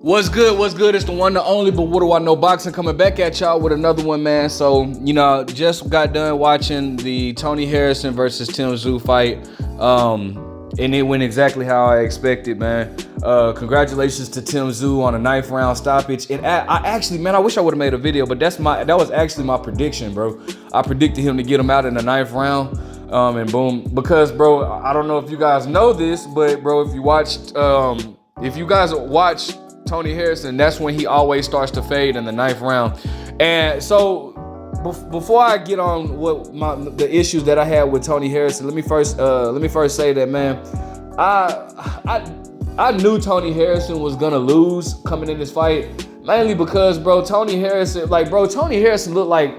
What's good? What's good? It's the one, the only, but what do I know? Boxing coming back at y'all with another one, man. So, just got done watching the Tony Harrison versus Tszyu fight. And it went exactly how I expected, man. Congratulations to Tszyu on a 9th round stoppage. And I wish I would have made a video, but that was actually my prediction, bro. I predicted him to get him out in the 9th round. And boom, because, bro, I don't know if you guys know this, but bro, if you guys watch Tony Harrison, that's when he always starts to fade in the 9th round. And so before I get on the issues that I had with Tony Harrison, let me first say that, man, I knew Tony Harrison was gonna lose coming in this fight, mainly because, bro, Tony Harrison looked like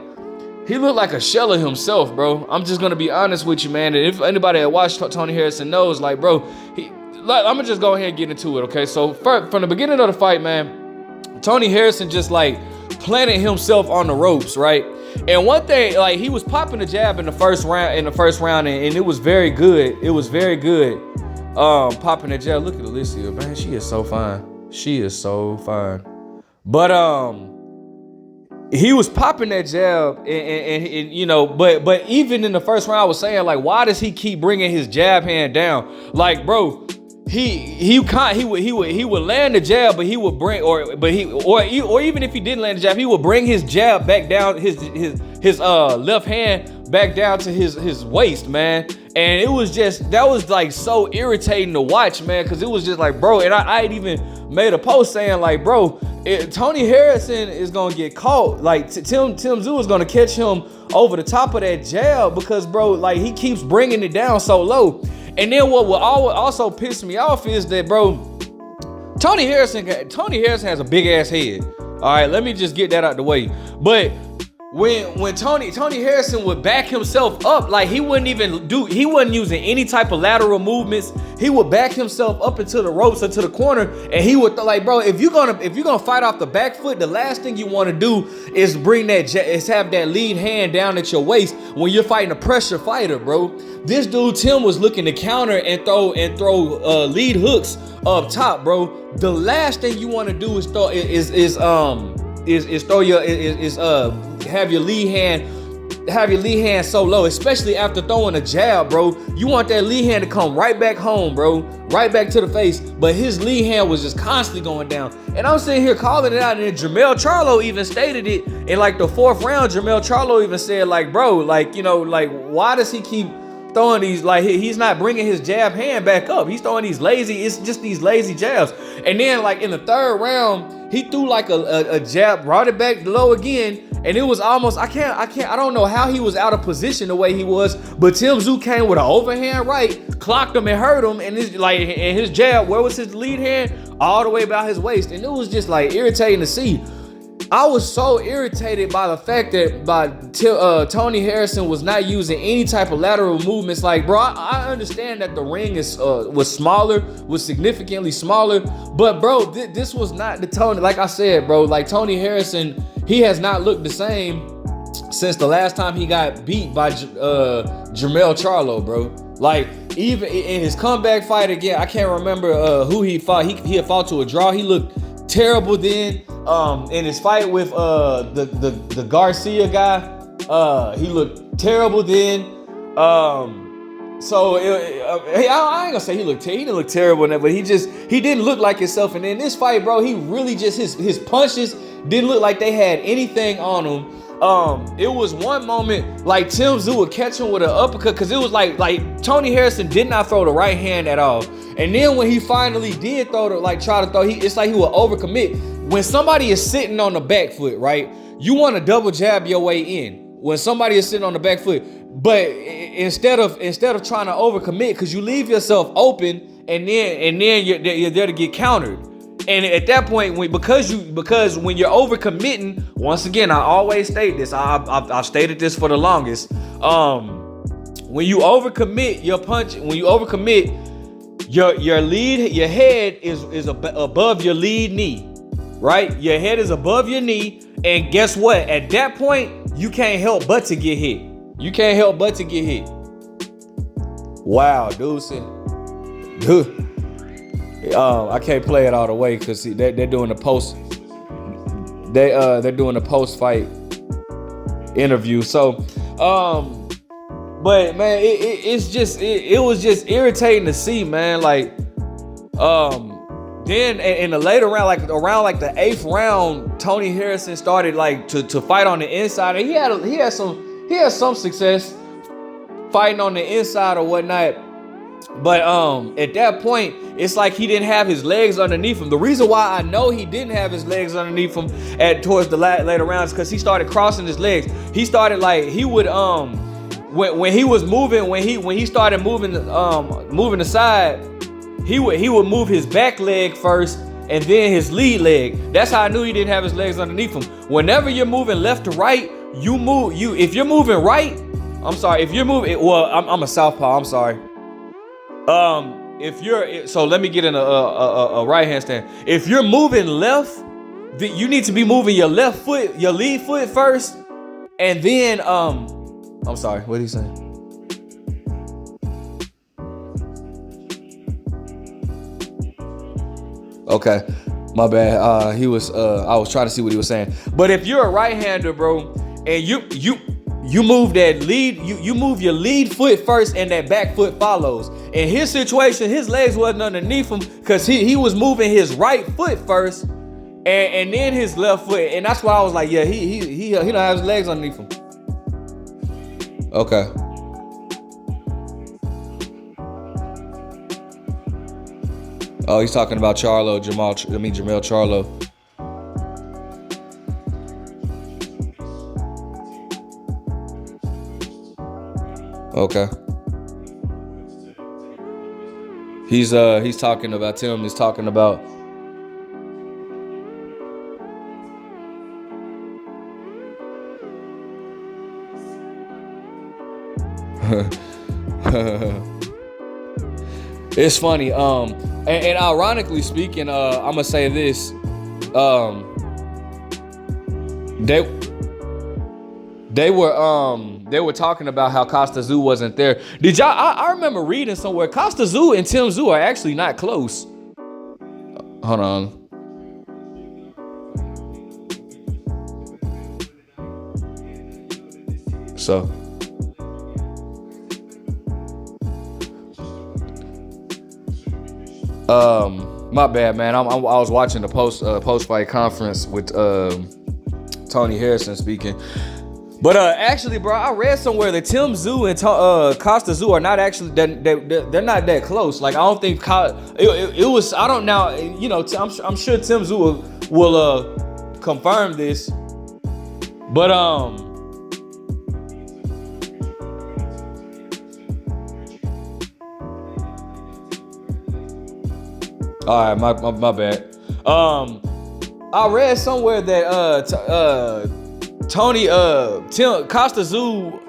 a shell of himself, bro. I'm just gonna be honest with you, man. And if anybody that watched Tony Harrison knows, like, bro, I'm gonna just go ahead and get into it, okay? So from the beginning of the fight, man, Tony Harrison just like planted himself on the ropes, right? And one thing, like, he was popping the jab in the first round, and it was very good. It was very good. Popping the jab. Look at Alicia, man. She is so fine. She is so fine. But he was popping that jab, and but even in the first round, I was saying, like, why does he keep bringing his jab hand down? Like, bro, he would land the jab, but he would bring or even if he didn't land the jab, he would bring his jab back down, his left hand back down to his waist, man. And that was like so irritating to watch, man, because it was just like, bro, and I had even made a post saying, like, bro, Tony Harrison is gonna get caught. Like, Tszyu is gonna catch him over the top of that jab because, bro, like, he keeps bringing it down so low. And then what will also piss me off is that, bro, Tony Harrison has a big ass head. All right, let me just get that out the way. But when Tony Harrison would back himself up, like, he wasn't using any type of lateral movements. He would back himself up into the ropes or to the corner, and he would like, bro, if you're gonna fight off the back foot, the last thing you want to do is have that lead hand down at your waist when you're fighting a pressure fighter, bro. This dude Tim was looking to counter and throw lead hooks up top, bro. The last thing you want to do is have your lead hand so low, especially after throwing a jab, bro. You want that lead hand to come right back home, bro, right back to the face. But his lead hand was just constantly going down. And I'm sitting here calling it out, and then Jermell Charlo even stated it in like the 4th round. Jermell Charlo even said, like, bro, like, why does he keep throwing these, like, he's not bringing his jab hand back up. He's throwing these lazy jabs. And then, like, in the 3rd round, he threw like a jab, brought it back low again, and it was almost, I don't know how he was out of position the way he was, but Tszyu came with an overhand right, clocked him and hurt him, and his jab, where was his lead hand? All the way about his waist. And it was just like irritating to see. I was so irritated by the fact that Tony Harrison was not using any type of lateral movements. Like, bro, I understand that the ring was significantly smaller, but bro, this was not the Tony. Like I said, bro, like, Tony Harrison, he has not looked the same since the last time he got beat by Jermell Charlo, bro. Like, even in his comeback fight again, I can't remember who he fought. He had fought to a draw. He looked terrible then. In his fight with the Garcia guy, he looked terrible then. So I ain't gonna say he didn't look terrible in that, but he didn't look like himself. And in this fight, bro, he really just his punches didn't look like they had anything on him. It was one moment like Tszyu would catch him with an uppercut, because it was like Tony Harrison did not throw the right hand at all. And then when he finally did try to throw, it's like he would overcommit. When somebody is sitting on the back foot, right, you want to double jab your way in when somebody is sitting on the back foot. But instead of trying to overcommit, because you leave yourself open, and then you're there to get countered. And at that point, because when you're overcommitting, once again, I always state this. I've stated this for the longest. When you overcommit your punch, your head is above your lead knee, right? Your head is above your knee, and guess what? At that point, you can't help but to get hit. Wow, dude. I can't play it all the way because they're doing the post. They're doing the post fight interview. So, but man, it was just irritating to see, man. Like, then in the later round, like around like the 8th round, Tony Harrison started like to fight on the inside, and he had some success fighting on the inside or whatnot. But at that point, it's like he didn't have his legs underneath him. The reason why I know he didn't have his legs underneath him towards the later rounds, because he started crossing his legs. He started like he would when he was moving, when he started moving aside, he would move his back leg first and then his lead leg. That's how I knew he didn't have his legs underneath him. Whenever you're moving left to right, if you're moving right, if you're moving, well, I'm a southpaw, I'm sorry. So let me get in a right hand stand. If you're moving left, you need to be moving your left foot, your lead foot first, and then I'm sorry, what are you saying? Okay, my bad. I was trying to see what he was saying. But if you're a right-hander, bro, and you move that lead, you move your lead foot first and that back foot follows. In his situation, his legs wasn't underneath him because he was moving his right foot first and then his left foot. And that's why I was like, yeah, he don't have his legs underneath him. Okay. Oh, he's talking about Jamel Charlo. Okay. He's talking about Tim. He's talking about. It's funny. And ironically speaking, I'm gonna say this. They were talking about how Costa Tszyu wasn't there. Did y'all? I remember reading somewhere Costa Tszyu and Tim Tszyu are actually not close. Hold on. So. My bad, man. I was watching the post fight conference with Tony Harrison speaking. But actually, bro, I read somewhere that Tim Tszyu and Costa Tszyu are not actually they're not that close. Like I don't think it was. I don't know. You know, I'm sure Tim Tszyu will confirm this. But all right, my bad. I read somewhere that Costa Tszyu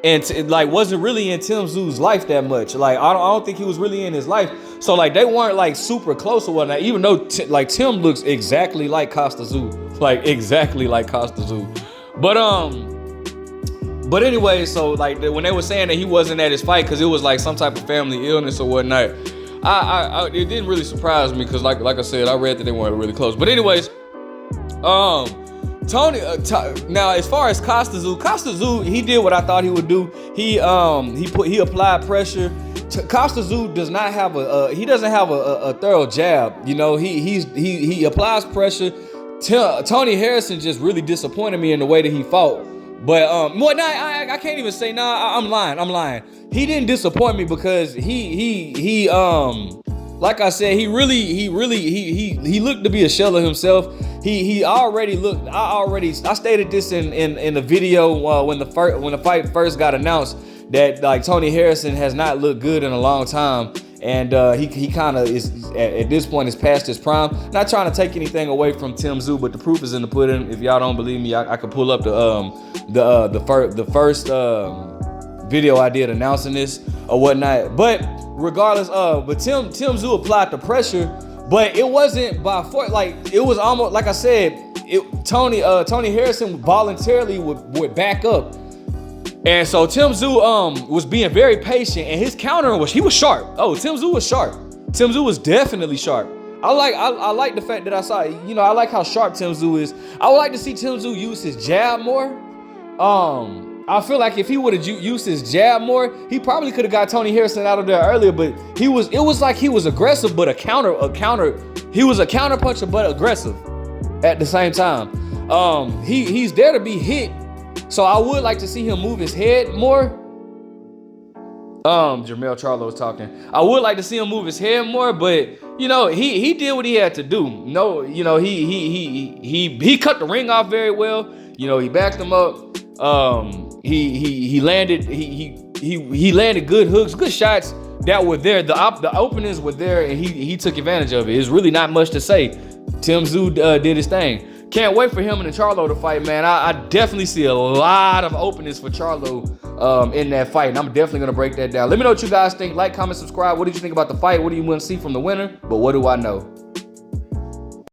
and like wasn't really in Tim Tszyu's life that much. Like I don't think he was really in his life. So like they weren't like super close or whatnot. Even though like Tim looks exactly like Costa Tszyu, like exactly like Costa Tszyu. But anyway, so like when they were saying that he wasn't at his fight because it was like some type of family illness or whatnot. It didn't really surprise me because like I said, I read that they weren't really close. But anyways, Tony. Now as far as Costa Tszyu, he did what I thought he would do. He applied pressure. Costa Tszyu doesn't have a thorough jab. You know, he applies pressure. Tony Harrison just really disappointed me in the way that he fought. But I can't even say I'm lying. He didn't disappoint me because he like I said, he looked to be a shell of himself. He already looked. I stated this in the video when the fight first got announced that like Tony Harrison has not looked good in a long time. And he kind of is at this point is past his prime. Not trying to take anything away from Tim Tszyu, but the proof is in the pudding. If y'all don't believe me, I could pull up the first video I did announcing this or whatnot. But regardless but Tim Tszyu applied the pressure, but it wasn't by force. Like it was almost like I said. Tony Harrison voluntarily would back up. And so Tim Tszyu was being very patient, and his counter he was sharp. Oh, Tim Tszyu was sharp. Tszyu was definitely sharp. I like the fact that I saw, I like how sharp Tszyu is. I would like to see Tszyu use his jab more. I feel like if he would have used his jab more, he probably could have got Tony Harrison out of there earlier. But it was like he was aggressive, but he was a counter puncher, but aggressive at the same time. He's there to be hit, so I would like to see him move his head more. Jermell Charlo was talking. I would like to see him move his head more, but he did what he had to do. No, he cut the ring off very well. He backed him up. He landed good hooks, good shots that were there. The openings were there, and he took advantage of it. It's really not much to say. Tszyu did his thing. Can't wait for him and Charlo to fight, man. I definitely see a lot of openings for Charlo in that fight, and I'm definitely gonna break that down. Let me know what you guys think. Like, comment, subscribe. What did you think about the fight? What do you want to see from the winner? But what do I know?